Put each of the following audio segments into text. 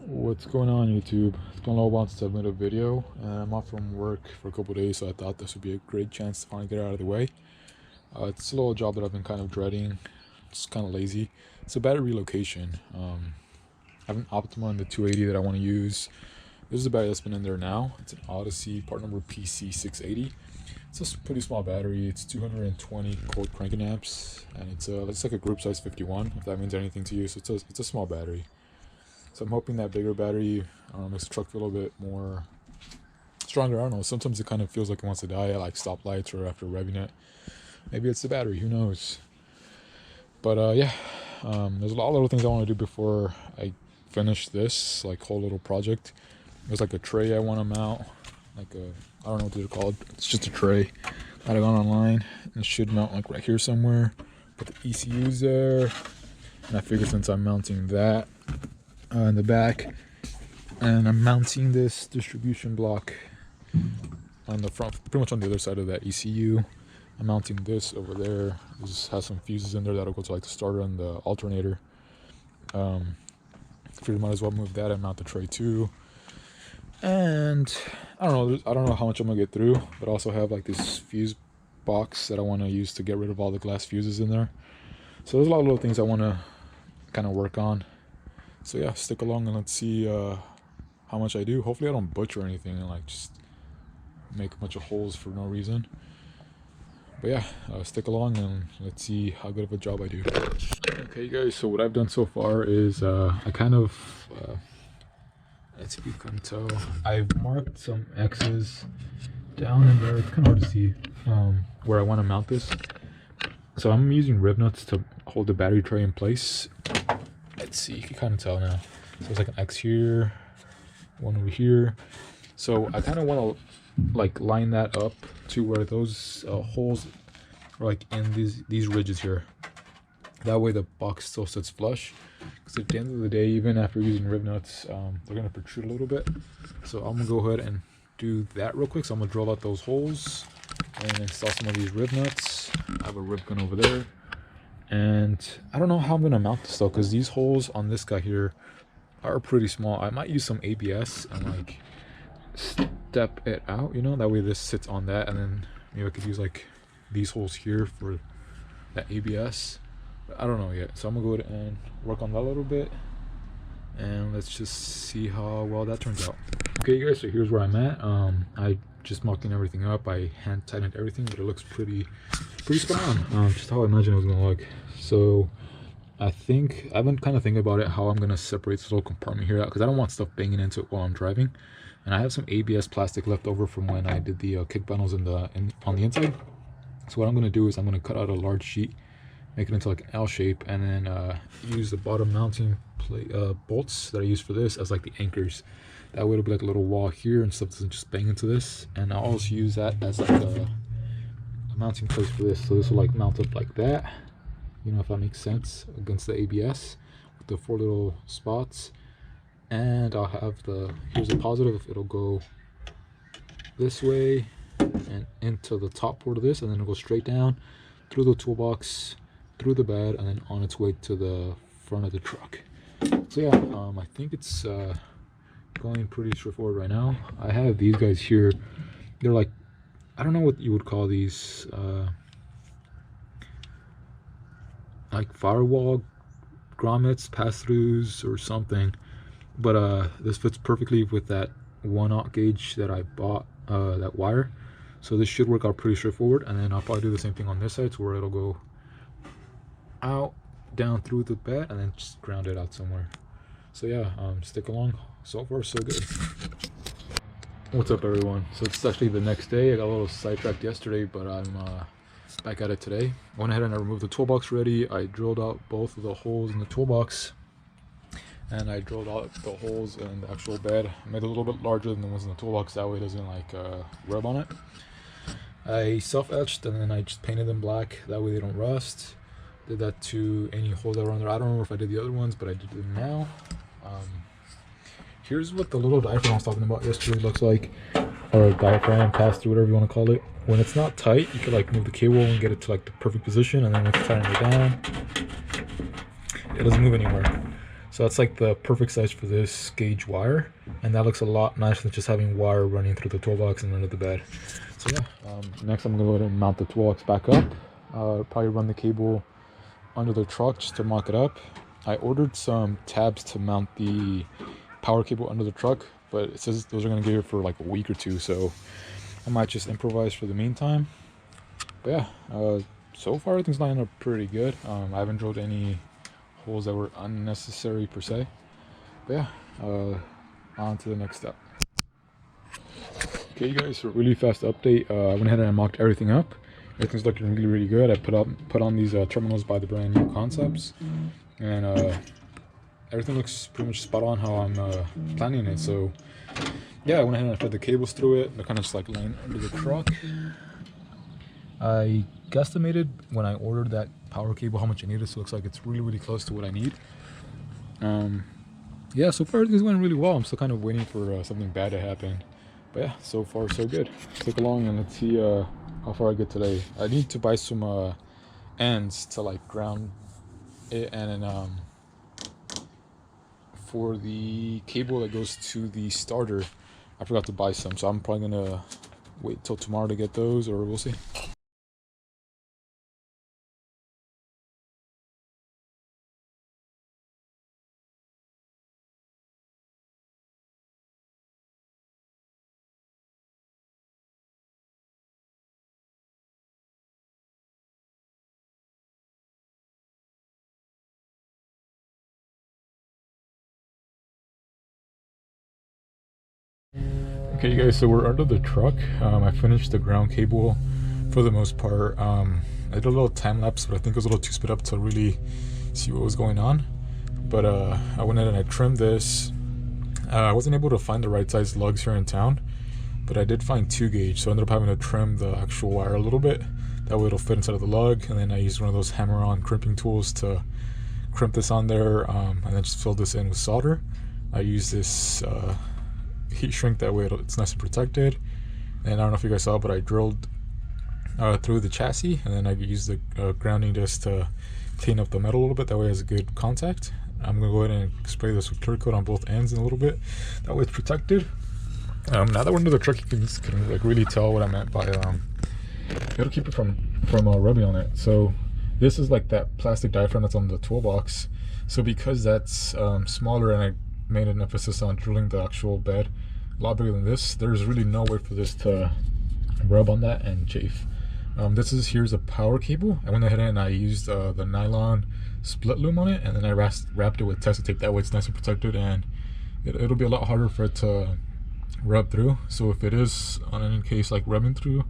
What's going on, YouTube? It's been a little while since I've made a video, and I'm off from work for a couple of days, so I thought this would be a great chance to finally get it out of the way. It's a little job that I've been kind of dreading. It's kind of lazy. It's a battery relocation. I have an Optima in the 280 that I want to use. This is a battery that's been in there now. It's an Odyssey, part number PC680. It's a pretty small battery. It's 220 cold cranking amps, and it's like a group size 51, if that means anything to you. So it's a small battery. So I'm hoping that bigger battery makes the truck feel a little bit more stronger. I don't know. Sometimes it kind of feels like it wants to die at like stoplights or after revving it. Maybe it's the battery. Who knows? But yeah, there's a lot of little things I want to do before I finish this like whole little project. There's like a tray I want to mount. Like I don't know what they're called. It's just a tray. I've gone online. It should mount like right here somewhere. Put the ECUs there. And I figured since I'm mounting that in the back, and I'm mounting this distribution block on the front, pretty much on the other side of that ECU. I'm mounting this over there. This has some fuses in there that'll go to like the starter and the alternator. Figured might as well move that and mount the tray too. And I don't know how much I'm gonna get through, but I also have like this fuse box that I want to use to get rid of all the glass fuses in there. So there's a lot of little things I want to kind of work on. So yeah, stick along and let's see how much I do. Hopefully I don't butcher anything and like just make a bunch of holes for no reason. But yeah, stick along and let's see how good of a job I do. Okay guys, so what I've done so far is I kind of, let's see if you can tell, I've marked some X's down in there. It's kind of hard to see where I want to mount this. So I'm using rib nuts to hold the battery tray in place. Let's see, you can kind of tell now. So there's like an X here, one over here. So I kind of want to like line that up to where those holes are like in these ridges here. That way the box still sits flush. Because at the end of the day, even after using rib nuts, they're gonna protrude a little bit. So I'm gonna go ahead and do that real quick. So I'm gonna drill out those holes and install some of these rib nuts. I have a rib gun over there. And I don't know how I'm gonna mount this though, because these holes on this guy here are pretty small. I might use some ABS and like step it out, you know, that way this sits on that, and then maybe I could use like these holes here for that ABS. But I don't know yet, so I'm gonna go ahead and work on that a little bit, and let's just see how well that turns out. Okay guys, so here's where I'm at. I just mocked everything up. I hand tightened everything, but it looks pretty spot on. Just how I imagined it was gonna look. So I've been kind of thinking about it, how I'm gonna separate this little compartment here out, because I don't want stuff banging into it while I'm driving. And I have some ABS plastic left over from when I did the kick panels on the inside. So what I'm gonna do is I'm gonna cut out a large sheet, make it into like an L shape, and then use the bottom mounting bolts that I use for this as like the anchors. That way it'll be like a little wall here and stuff doesn't just bang into this. And I'll also use that as like a mounting place for this. So this will like mount up like that, you know, if that makes sense, against the ABS with the 4 little spots. And I'll have here's the positive, it'll go this way and into the top port of this, and then it'll go straight down through the toolbox, through the bed, and then on its way to the front of the truck. So yeah, I think it's going pretty straightforward right now. I have these guys here. They're like, I don't know what you would call these, like firewall grommets, pass-throughs or something. But this fits perfectly with that 1/0 gauge that I bought, that wire. So this should work out pretty straightforward. And then I'll probably do the same thing on this side, so where it'll go out, down through the bed, and then just ground it out somewhere. So yeah, stick along. So far so good. What's up everyone? So it's actually the next day. I got a little sidetracked yesterday, but I'm back at it today. I went ahead and I removed the toolbox ready. I drilled out both of the holes in the toolbox, and I drilled out the holes in the actual bed. I made it a little bit larger than the ones in the toolbox, that way it doesn't like rub on it. I self-etched and then I just painted them black, that way they don't rust. Did that to any holes that were on there. I don't remember if I did the other ones, but I did them now. Here's what the little diaphragm I was talking about yesterday looks like, or diaphragm, pass-through, whatever you want to call it. When it's not tight, you can like move the cable and get it to like the perfect position, and then once you tighten it down, it doesn't move anywhere. So that's like the perfect size for this gauge wire, and that looks a lot nicer than just having wire running through the toolbox and under the bed. So yeah, next I'm gonna go ahead and mount the toolbox back up. Probably run the cable under the truck just to mock it up. I ordered some tabs to mount the power cable under the truck, but it says those are gonna get here for like a week or two, so I might just improvise for the meantime. But yeah, so far everything's lining up pretty good. I haven't drilled any holes that were unnecessary per se. But yeah, on to the next step. Okay, you guys, so really fast update. I went ahead and I mocked everything up. Everything's looking really good. I put on these terminals by the brand new Concepts, and everything looks pretty much spot on how I'm planning it. So yeah, I went ahead and I fed the cables through it. They're kind of just like laying under the truck. I guesstimated when I ordered that power cable how much I needed, so it looks like it's really close to what I need. Yeah, so far everything's going really well. I'm still kind of waiting for something bad to happen, but yeah, so far so good. Let's take along and let's see how far I get today. I need to buy some ends to like ground it, and then for the cable that goes to the starter, I forgot to buy some, so I'm probably gonna wait till tomorrow to get those, or we'll see. Okay, you guys, so we're under the truck. I finished the ground cable for the most part. I did a little time lapse, but I think it was a little too sped up to really see what was going on. But I went ahead and I trimmed this. I wasn't able to find the right size lugs here in town, but I did find 2 gauge, so I ended up having to trim the actual wire a little bit. That way it'll fit inside of the lug, and then I used one of those hammer-on crimping tools to crimp this on there, and then just fill this in with solder. I used this heat shrink, that way it's nice and protected. And I don't know if you guys saw, but I drilled through the chassis, and then I used the grounding disc to clean up the metal a little bit, that way it has a good contact. I'm gonna go ahead and spray this with clear coat on both ends in a little bit, that way it's protected. Now that we're under the truck, you can like really tell what I meant by it'll keep it from rubbing on it. So this is like that plastic diaphragm that's on the toolbox. So because that's smaller, and I made an emphasis on drilling the actual bed a lot bigger than this, there's really no way for this to rub on that and chafe. Here's a power cable. I went ahead and I used the nylon split loom on it, and then I wrapped it with Tesa tape, that way it's nice and protected, and it'll be a lot harder for it to rub through. So if it is on any case like rubbing through,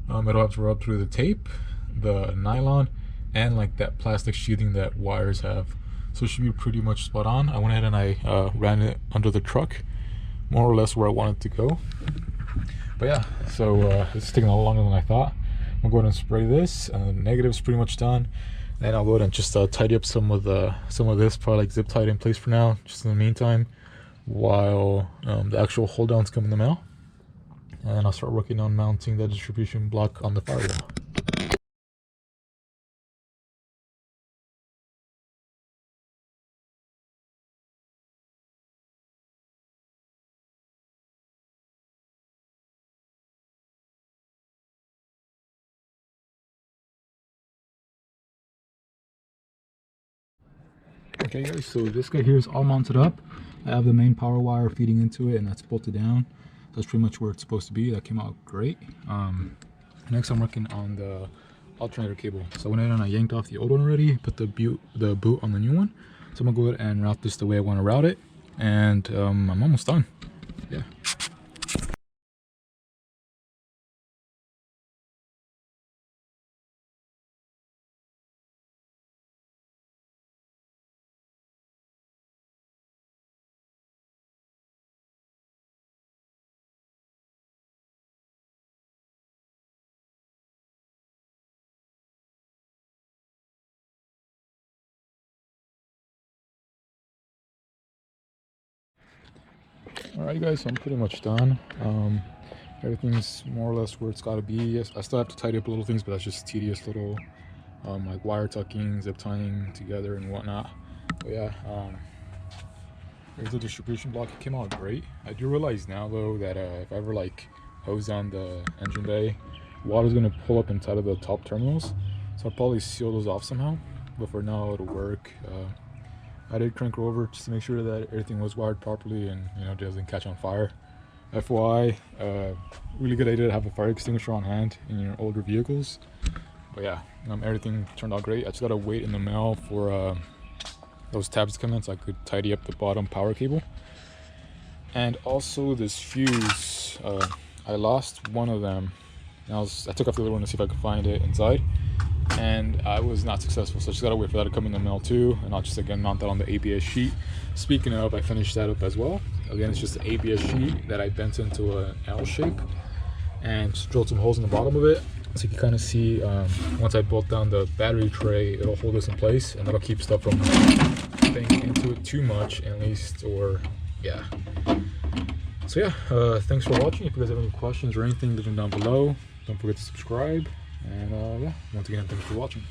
it'll have to rub through the tape, the nylon, and like that plastic sheathing that wires have. So it should be pretty much spot on. I went ahead and I ran it under the truck, more or less where I wanted to go. But yeah, so it's taking a lot longer than I thought. I'm gonna go ahead and spray this, and the negative's pretty much done. Then I'll go ahead and just tidy up some of this, probably like zip tie it in place for now, just in the meantime, while the actual hold downs come in the mail. And then I'll start working on mounting the distribution block on the firewall. Okay guys, so this guy here is all mounted up. I have the main power wire feeding into it, and that's bolted down. So that's pretty much where it's supposed to be. That came out great. Next I'm working on the alternator cable. So I went ahead and I yanked off the old one already, put the boot on the new one. So I'm gonna go ahead and route this the way I want to route it, and I'm almost done. Yeah. Alright guys, so I'm pretty much done. Everything's more or less where it's got to be. Yes, I still have to tidy up little things, but that's just tedious little like wire tucking, zip tying together and whatnot. But yeah, Here's the distribution block. It came out great. I do realize now though that if I ever like hose down the engine bay, water's gonna pull up inside of the top terminals, so I'll probably seal those off somehow, but for now it'll work. I did crank her over just to make sure that everything was wired properly and doesn't catch on fire. FYI, really good idea to have a fire extinguisher on hand in your older vehicles. But yeah, everything turned out great. I just gotta wait in the mail for those tabs to come in so I could tidy up the bottom power cable. And also this fuse, I lost one of them. I took off the other one to see if I could find it inside, and I was not successful, so I just gotta wait for that to come in the mail too, and I'll just again mount that on the ABS sheet. Speaking of, I finished that up as well. Again, it's just an ABS sheet that I bent into an L shape and just drilled some holes in the bottom of it, so you can kind of see once I bolt down the battery tray, it'll hold this in place, and that'll keep stuff from getting into it too much at least, or yeah. So yeah, thanks for watching. If you guys have any questions or anything, leave them down below. Don't forget to subscribe, and yeah, once again, thanks for watching.